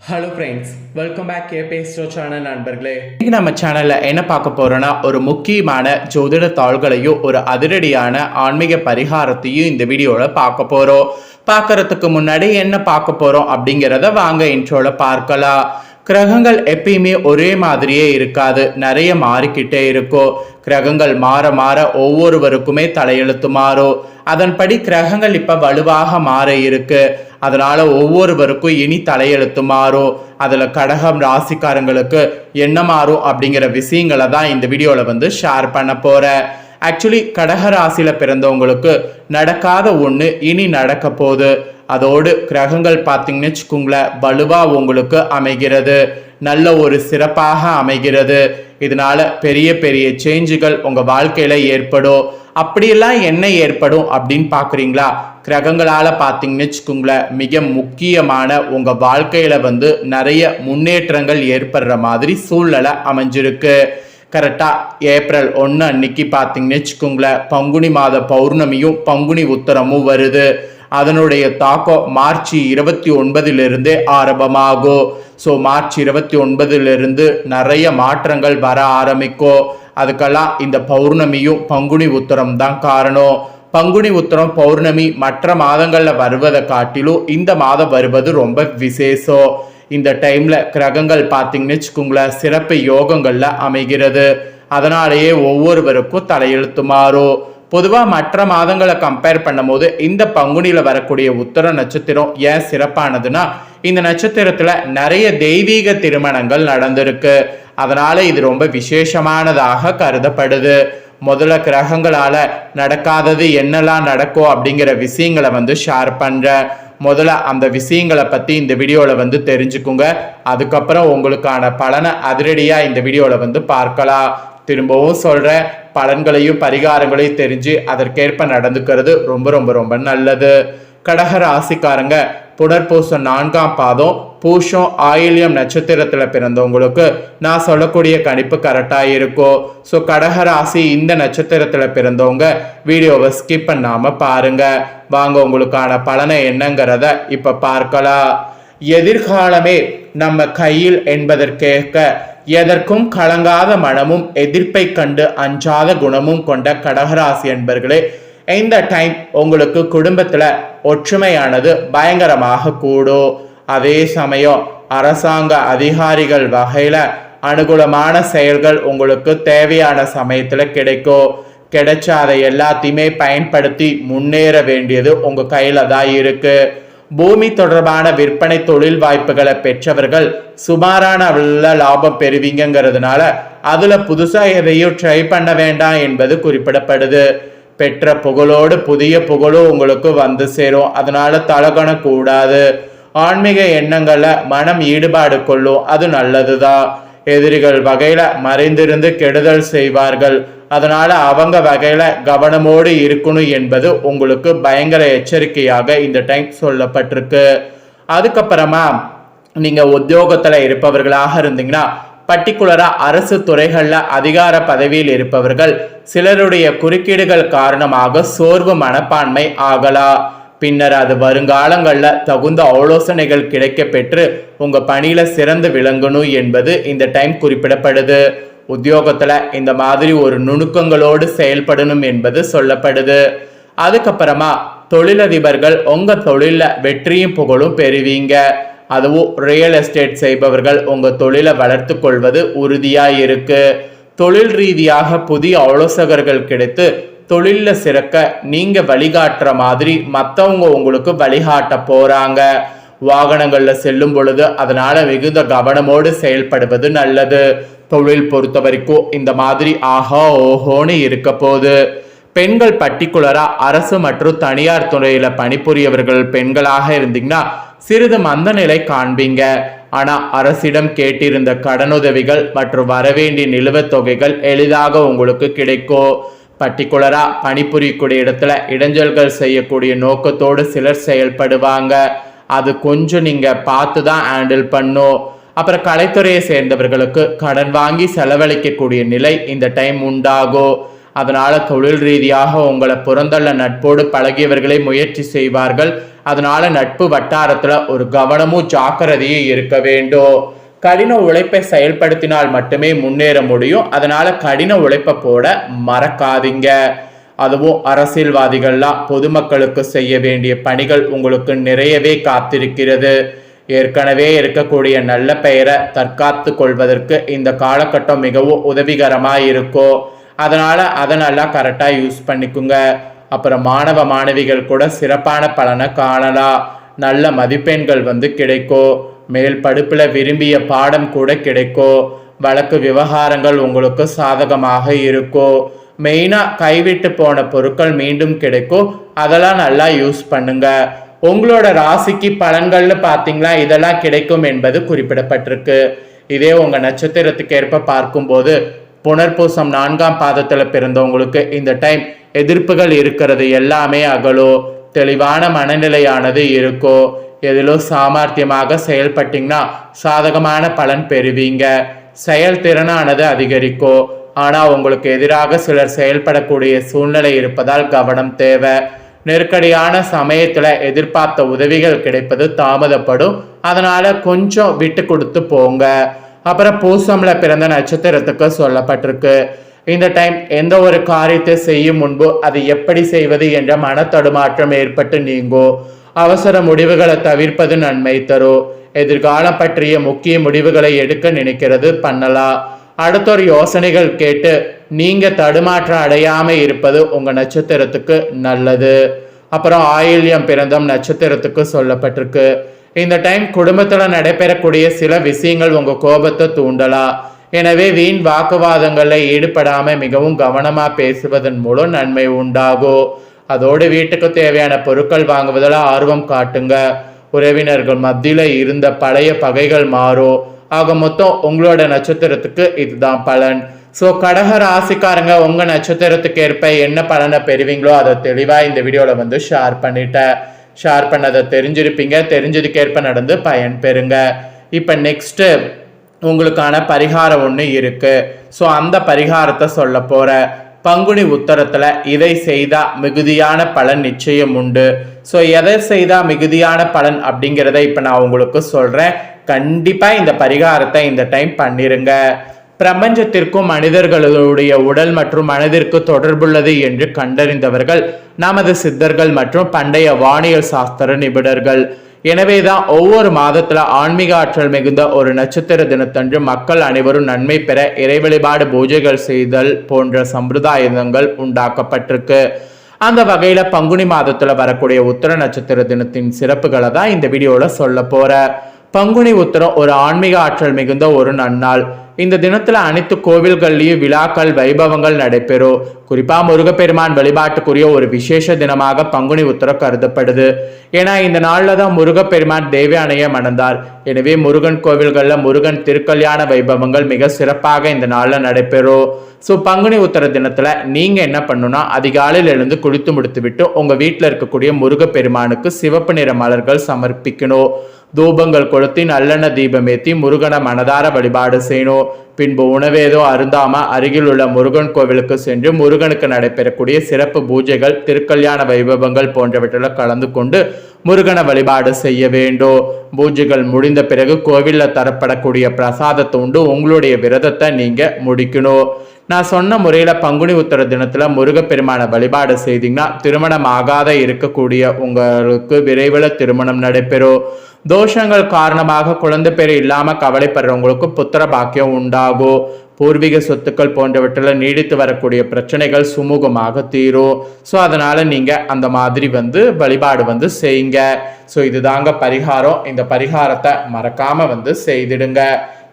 Hello friends, welcome back கேபேஸ்டோ channel நண்பர்களே. இன்னைக்கு நம்ம சேனலில் என்ன பார்க்க போகிறோன்னா, ஒரு முக்கியமான ஜோதிட தாள்களையும் ஒரு அதிரடியான ஆன்மீக பரிகாரத்தையும் இந்த வீடியோவில் பார்க்க போகிறோம். பார்க்கறதுக்கு முன்னாடி என்ன பார்க்க போகிறோம் அப்படிங்கிறத வாங்க இன்ட்ரோவில் பார்க்கலாம். கிரகங்கள் எப்பயுமே ஒரே மாதிரியே இருக்காது, நிறைய மாறிக்கிட்டே இருக்கும். கிரகங்கள் மாற மாற ஒவ்வொருவருக்குமே தலையெழுத்து மாறும். அதன்படி கிரகங்கள் இப்போ வலுவாக மாற இருக்கு. அதனால ஒவ்வொருவருக்கும் இனி தலையெழுத்து மாறும். அதுல கடகம் ராசிக்காரங்களுக்கு என்ன மாறும் அப்படிங்கிற விஷயங்களை தான் இந்த வீடியோல ஷேர் பண்ண போறேன். ஆக்சுவலி கடக ராசியில பிறந்தவங்களுக்கு நடக்காத ஒண்ணு இனி நடக்க போகுது. அதோடு கிரகங்கள் பார்த்தீங்கன்னு வச்சுக்கோங்களேன், வலுவா உங்களுக்கு அமைகிறது, நல்ல ஒரு சிறப்பாக அமைகிறது. இதனால பெரிய பெரிய சேஞ்சுகள் உங்க வாழ்க்கையில ஏற்படும். அப்படியெல்லாம் என்ன ஏற்படும் அப்படின்னு பாக்குறீங்களா? கிரகங்களால பார்த்தீங்கன்னு வச்சுக்கோங்களேன், மிக முக்கியமான உங்க வாழ்க்கையில நிறைய முன்னேற்றங்கள் ஏற்படுற மாதிரி சூழ்நிலை அமைஞ்சிருக்கு. கரெக்டா ஏப்ரல் 1 அன்னைக்கு பார்த்தீங்கன்னு வச்சுக்கோங்களேன், பங்குனி மாத பௌர்ணமியும் பங்குனி உத்தரமும் வருது. அதனுடைய தாக்கம் மார்ச் 29 ஆரம்பமாகும். ஸோ மார்ச் 29 நிறைய மாற்றங்கள் வர ஆரம்பிக்கும். அதுக்கெல்லாம் இந்த பௌர்ணமியும் பங்குனி உத்தரம் தான் காரணம். பங்குனி உத்தரம் பௌர்ணமி மற்ற மாதங்கள்ல வருவதை காட்டிலும் இந்த மாதம் வருவது ரொம்ப விசேஷம். இந்த டைம்ல கிரகங்கள் பார்த்தீங்கன்னு வச்சுக்கோங்களேன், சிறப்பு யோகங்கள்ல அமைகிறது. அதனாலேயே ஒவ்வொருவருக்கும் தலையெழுத்து மாறும். பொதுவாக மற்ற மாதங்களை கம்பேர் பண்ணும்போது இந்த பங்குனியில் வரக்கூடிய உத்தர நட்சத்திரம் ஏன் சிறப்பானதுன்னா, இந்த நட்சத்திரத்தில் நிறைய தெய்வீக திருமணங்கள் நடந்திருக்கு. அதனால இது ரொம்ப விசேஷமானதாக கருதப்படுது. முதல்ல கிரகங்களால நடக்காதது என்னெல்லாம் நடக்கும் அப்படிங்கிற விஷயங்களை ஷேர் பண்றேன். முதல்ல அந்த விஷயங்களை பத்தி இந்த வீடியோல தெரிஞ்சுக்குங்க. அதுக்கப்புறம் உங்களுக்கான பலனை அதிரடியா இந்த வீடியோல பார்க்கலாம். திரும்பவும் சொல்றேன், பலன்களையும் பரிகாரங்களையும் தெரிஞ்சு அதற்கேற்ப நடந்துக்கிறது ரொம்ப ரொம்ப ரொம்ப நல்லது. கடக ராசிக்காரங்க புனர்பூசம் 4ஆம் பாதம் பூஷம் ஆயில்யம் நட்சத்திரத்துல பிறந்தவங்களுக்கு நான் சொல்லக்கூடிய கணிப்பு கரெக்டா இருக்கும். ஸோ கடக ராசி இந்த நட்சத்திரத்துல பிறந்தவங்க வீடியோவை ஸ்கிப் பண்ணாம பாருங்க. வாங்க உங்களுக்கான பலனை என்னங்கிறத இப்ப பார்க்கலாம். எதிர்காலமே நம்ம கையில் என்பதற்கேற்க எதற்கும் கலங்காத மனமும் எதிர்ப்பை கண்டு அஞ்சாத குணமும் கொண்ட கடகராசி என்பர்களே, இந்த டைம் உங்களுக்கு குடும்பத்துல ஒற்றுமையானது பயங்கரமாக கூடும். அதே சமயம் அரசாங்க அதிகாரிகள் வகையில அனுகூலமான செயல்கள் உங்களுக்கு தேவையான சமயத்துல கிடைக்கும். கிடைச்ச அதை எல்லாத்தையுமே பயன்படுத்தி முன்னேற வேண்டியது உங்க கையில தான் இருக்கு. பூமி தொடர்பான விற்பனை தொழில் வாய்ப்புகளை பெற்றவர்கள் சுமாரான லாபம் பெறுவீங்கிறதுனால அதுல புதுசா எதையும் ட்ரை பண்ண வேண்டாம் என்பது குறிப்பிடப்படுது. பெற்ற புகழோடு புதிய புகழும் உங்களுக்கு சேரும். அதனால தலகண கூடாது. ஆன்மீக எண்ணங்கள்ல மனம் ஈடுபாடு கொள்ளும், அது நல்லதுதான். எதிரிகள் வகையில மறைந்திருந்து கெடுதல் செய்வார்கள். அதனால அவங்க வகையில கவனமோடு இருக்கணும் என்பது உங்களுக்கு பயங்கர எச்சரிக்கையாக இந்த டைம் சொல்லப்பட்டிருக்கு. அதுக்கப்புறமா நீங்க உத்தியோகத்துல இருப்பவர்களாக இருந்தீங்கன்னா, பர்டிகுலரா அரசு துறைகள்ல அதிகார பதவியில் இருப்பவர்கள் சிலருடைய குறுக்கீடுகள் காரணமாக சோர்வு மனப்பான்மை ஆகலாம். பின்னர் அது வருங்காலங்கள்ல தகுந்த ஆலோசனைகள் கிடைக்க பெற்று உங்க பணியில சிறந்து விளங்கணும் என்பது இந்த டைம் குறிப்பிடப்படுது. உத்தியோகத்துல இந்த மாதிரி ஒரு நுணுக்கங்களோடு செயல்படணும் என்பது சொல்லப்படுது. அதுக்கப்புறமா தொழிலதிபர்கள் உங்க தொழில வெற்றியும் புகழும் பெறுவீங்க. அதுவும் ரியல் எஸ்டேட் செய்பவர்கள் உங்க தொழிலை வளர்த்து கொள்வது உறுதியா இருக்கு. தொழில் ரீதியாக புதிய ஆலோசகர்கள் கிடைத்து தொழில சிறக்க நீங்க வழிகாட்டுற மாதிரி மற்றவங்க உங்களுக்கு வழிகாட்ட போறாங்க. வாகனங்கள்ல செல்லும் பொழுது அதனால மிகுந்த கவனமோடு செயல்படுவது நல்லது. தொழில் பொறுத்த வரைக்கும் இந்த மாதிரி ஆஹா ஓஹோன்னு இருக்க போகுது. பெண்கள் பர்டிகுலரா அரசு மற்றும் தனியார் துறையில பணிபுரியவர்கள் பெண்களாக இருந்தீங்கன்னா சிறிது மந்த நிலை காண்பீங்க. ஆனா அரசிடம் கேட்டிருந்த கடனுதவிகள் மற்றும் வரவேண்டிய நிலுவைத் தொகைகள் எளிதாக உங்களுக்கு கிடைக்கும். பர்டிகுலரா பணிபுரியக்கூடிய இடத்துல இடைஞ்சல்கள் செய்யக்கூடிய நோக்கத்தோடு சிலர் செயல்படுவாங்க. அது கொஞ்சம் நீங்க பார்த்து தான் ஹேண்டில் பண்ணும். அப்புறம் கலைத்துறையை சேர்ந்தவர்களுக்கு கடன் வாங்கி செலவழிக்கக்கூடிய நிலை இந்த டைம் உண்டாகும். அதனால தொழில் ரீதியாக உங்களை புறந்தள்ள நட்போடு பழகியவர்களை முயற்சி செய்வார்கள். அதனால நட்பு வட்டாரத்துல ஒரு கவனமும் ஜாக்கிரதையும் இருக்க வேண்டும். கடின உழைப்பை செயல்படுத்தினால் மட்டுமே முன்னேற முடியும். அதனால கடின உழைப்பை போட மறக்காதீங்க. அதுவும் அரசியல்வாதிகள்லாம் பொதுமக்களுக்கு செய்ய வேண்டிய பணிகள் உங்களுக்கு நிறையவே காத்திருக்கிறது. ஏற்கனவே இருக்கக்கூடிய நல்ல பெயரை தற்காத்து கொள்வதற்கு இந்த காலகட்டம் மிகவும் உதவிகரமாக இருக்கும். அதனால அதை நல்லா கரெக்டாக யூஸ் பண்ணிக்குங்க. அப்புறம் மாணவ மாணவிகள் கூட சிறப்பான பலனை காணலாம். நல்ல மதிப்பெண்கள் கிடைக்கும். மேல் படிப்புல விரும்பிய பாடம் கூட கிடைக்கும். வழக்கு விவகாரங்கள் உங்களுக்கு சாதகமாக இருக்கும். மெயினா கைவிட்டு போன பொருட்கள் மீண்டும் கிடைக்கும். அதெல்லாம் நல்லா யூஸ் பண்ணுங்க. உங்களோட ராசிக்கு பலன்கள்னு பார்த்தீங்களா இதெல்லாம் கிடைக்கும் என்பது குறிப்பிடப்பட்டிருக்கு. இதே உங்க நட்சத்திரத்துக்கு ஏற்ப பார்க்கும்போது புனர்பூசம் 4ஆம் பாதத்துல பிறந்தவங்களுக்கு இந்த டைம் எதிர்ப்புகள் இருக்கிறது எல்லாமே அகலும். தெளிவான மனநிலையானது இருக்கும். எதிலோ சாமர்த்தியமாக செயல்பட்டீங்கன்னா சாதகமான பலன் பெறுவீங்க. செயல்திறனானது அதிகரிக்கும். ஆனா உங்களுக்கு எதிராக சிலர் செயல்படக்கூடிய சூழ்நிலை இருப்பதால் கவனம் தேவை. நெருக்கடியான சமயத்துல எதிர்பார்த்த உதவிகள் கிடைப்பது தாமதப்படும். அதனால கொஞ்சம் விட்டு கொடுத்து போங்க. அப்புறம் பூசம்ல பிறந்த நட்சத்திரத்துக்கு சொல்லப்பட்டிருக்கு, இந்த டைம் எந்த ஒரு காரியத்தை செய்யும் முன்பு அது எப்படி செய்வது என்ற மனத்தடுமாற்றம் ஏற்பட்டு நீங்கும். அவசர முடிவுகளை தவிர்ப்பது நன்மை தரும். எதிர்காலம் பற்றிய முக்கிய முடிவுகளை எடுக்க நினைக்கிறது பண்ணலாம். அடுத்தொரு யோசனைகள் கேட்டு நீங்க தடுமாற்றம் அடையாம இருப்பது உங்க நட்சத்திரத்துக்கு நல்லது. அப்புறம் ஆயில்யம் பிறந்தம் நட்சத்திரத்துக்கு சொல்லப்பட்டிருக்கு, இந்த டைம் குடும்பத்துல நடைபெறக்கூடிய சில விஷயங்கள் உங்க கோபத்தை தூண்டலாம். எனவே வீண் வாக்குவாதங்கள்ல ஈடுபடாம மிகவும் கவனமா பேசுவதன் மூலம் நன்மை உண்டாகும். அதோடு வீட்டுக்கு தேவையான பொருட்கள் வாங்குவதில் ஆர்வம் காட்டுங்க. உறவினர்கள் மத்தியில இருந்த பழைய பகைகள் மாறும். ஆக மொத்தம் உங்களோட நட்சத்திரத்துக்கு இதுதான் பலன். ஸோ கடக ராசிக்காரங்க உங்க நட்சத்திரத்துக்கு ஏற்ப என்ன பலனை பெறுவீங்களோ அதை தெளிவா இந்த வீடியோல ஷேர் பண்ணிட்டேன். ஷேர் பண்ணதை தெரிஞ்சிருப்பீங்க. தெரிஞ்சதுக்கேற்ப நடந்து பயன் பெறுங்க. இப்போ நெக்ஸ்ட் உங்களுக்கான பரிகாரம் ஒன்று இருக்கு. ஸோ அந்த பரிகாரத்தை சொல்ல போற. பங்குனி உத்தரத்துல இதை செய்தா மிகுதியான பலன் நிச்சயம் உண்டு. ஸோ எதை செய்தா மிகுதியான பலன் அப்படிங்கிறத இப்போ நான் உங்களுக்கு சொல்றேன். கண்டிப்பா இந்த பரிகாரத்தை இந்த டைம் பண்ணிருங்க. பிரபஞ்சத்திற்கும் மனிதர்களுடைய உடல் மற்றும் மனதிற்கு தொடர்புள்ளது என்று கண்டறிந்தவர்கள் நமது சித்தர்கள் மற்றும் பண்டைய வானியல் சாஸ்திர நிபுணர்கள். எனவேதான் ஒவ்வொரு மாதத்துல ஆன்மீக ஆற்றல் மிகுந்த ஒரு நட்சத்திர தினத்தன்று மக்கள் அனைவரும் நன்மை பெற இறை வழிபாடு பூஜைகள் செய்தல் போன்ற சம்பிரதாயங்கள் உண்டாக்கப்பட்டிருக்கு. அந்த வகையில பங்குனி மாதத்துல வரக்கூடிய உத்தர நட்சத்திர தினத்தின் சிறப்புகளை தான் இந்த வீடியோல சொல்ல போற. பங்குனி உத்தரம் ஒரு ஆன்மீக ஆற்றல் மிகுந்த ஒரு நன்னாள். இந்த தினத்துல அனைத்து கோவில்கள்லயும் விழாக்கள் வைபவங்கள் நடைபெறும். குறிப்பா முருகப்பெருமான் வழிபாட்டுக்குரிய ஒரு விசேஷ தினமாக பங்குனி உத்தரம் கருதப்படுது. ஏன்னா இந்த நாள்ல தான் முருகப்பெருமான் தேவயானையை மணந்தார். எனவே முருகன் கோவில்கள்ல முருகன் திருக்கல்யாண வைபவங்கள் மிக சிறப்பாக இந்த நாள்ல நடைபெறும். ஸோ பங்குனி உத்தர தினத்துல நீங்க என்ன பண்ணணும்னா அதிகாலையில் எழுந்து குளித்து முடித்து விட்டு உங்க வீட்டில் இருக்கக்கூடிய முருகப்பெருமானுக்கு சிவப்பு நிற மலர்கள் சமர்ப்பிக்கணும். தூபங்கள் கொளுத்தி நல்லெண்ணெய் தீபம் ஏற்றி முருகனை மனதார வழிபாடு செய்யணும். பின்பு உணவேதோ அருந்தாம அருகில் உள்ள முருகன் கோவிலுக்கு சென்று முருகனுக்கு நடைபெறக்கூடிய சிறப்பு பூஜைகள் திருக்கல்யாண வைபவங்கள் போன்றவற்றில் கலந்து கொண்டு முருகனை வழிபாடு செய்ய வேண்டும். பூஜைகள் முடிந்த பிறகு கோவிலில் தரப்படக்கூடிய பிரசாதத்தை உண்டு உங்களுடைய விரதத்தை நீங்க முடிக்கணும். நான் சொன்ன முறையில பங்குனி உத்தர தினத்துல முருகப்பெருமான வழிபாடு செய்தீங்கன்னா திருமணம் ஆகாத இருக்கக்கூடிய உங்களுக்கு விரைவில் திருமணம் நடைபெறும். தோஷங்கள் காரணமாக குழந்தை பேர் இல்லாம கவலைப்படுறவங்களுக்கு புத்திர பாக்கியம் உண்டாகும். பூர்வீக சொத்துக்கள் போன்றவற்றில் நீடித்து வரக்கூடிய பிரச்சனைகள் சுமூகமாக தீரும். ஸோ அதனால நீங்க அந்த மாதிரி வழிபாடு செய்யுங்க. ஸோ இதுதாங்க பரிகாரம். இந்த பரிகாரத்தை மறக்காம செய்திடுங்க.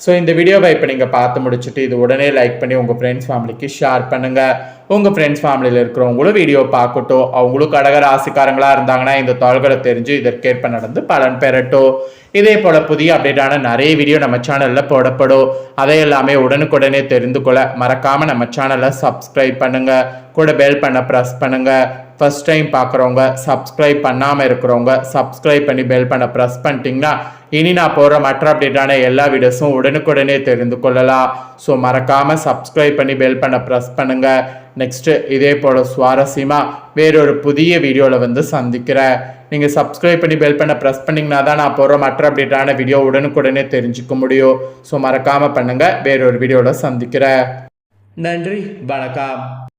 ஸோ இந்த வீடியோவை இப்போ நீங்கள் பார்த்து முடிச்சுட்டு இது உடனே லைக் பண்ணி உங்கள் ஃப்ரெண்ட்ஸ் ஃபேமிலிக்கு ஷேர் பண்ணுங்கள். உங்கள் ஃப்ரெண்ட்ஸ் ஃபேமிலியில் இருக்கிறவங்களும் வீடியோ பார்க்கட்டும். அவங்களும் கடக ராசிக்காரங்களாக இருந்தாங்கன்னா இந்த தாள்களை தெரிஞ்சு இதற்கேற்ப நடந்து பலன் பெறட்டும். இதே போல் புதிய அப்டேட்டான நிறைய வீடியோ நம்ம சேனலில் போடப்படும். அதை எல்லாமே உடனுக்குடனே தெரிந்து கொள்ள மறக்காமல் நம்ம சேனலை சப்ஸ்கிரைப் பண்ணுங்கள். கூட பெல் பண்ண ப்ரெஸ் பண்ணுங்கள். ஃபர்ஸ்ட் டைம் பார்க்குறவங்க சப்ஸ்கிரைப் பண்ணாமல் இருக்கிறவங்க சப்ஸ்கிரைப் பண்ணி பெல் பண்ண ப்ரெஸ் பண்ணிட்டீங்கன்னா இனி நான் போகிற மற்ற அப்டேட்டான எல்லா வீடியோஸும் உடனுக்குடனே தெரிந்து கொள்ளலாம். ஸோ மறக்காமல் சப்ஸ்கிரைப் பண்ணி பெல் பண்ண ப்ரெஸ் பண்ணுங்கள். நெக்ஸ்ட்டு இதே போல் சுவாரஸ்யமாக வேறொரு புதிய வீடியோவில் வந்து சந்திக்கிறேன். நீங்கள் சப்ஸ்கிரைப் பண்ணி பெல் பண்ண ப்ரெஸ் பண்ணிங்கன்னா தான் நான் போகிற மற்ற அப்டேட்டான வீடியோ உடனுக்குடனே தெரிஞ்சுக்க முடியும். ஸோ மறக்காமல் பண்ணுங்கள். வேறொரு வீடியோவில் சந்திக்கிறேன். நன்றி, வணக்கம்.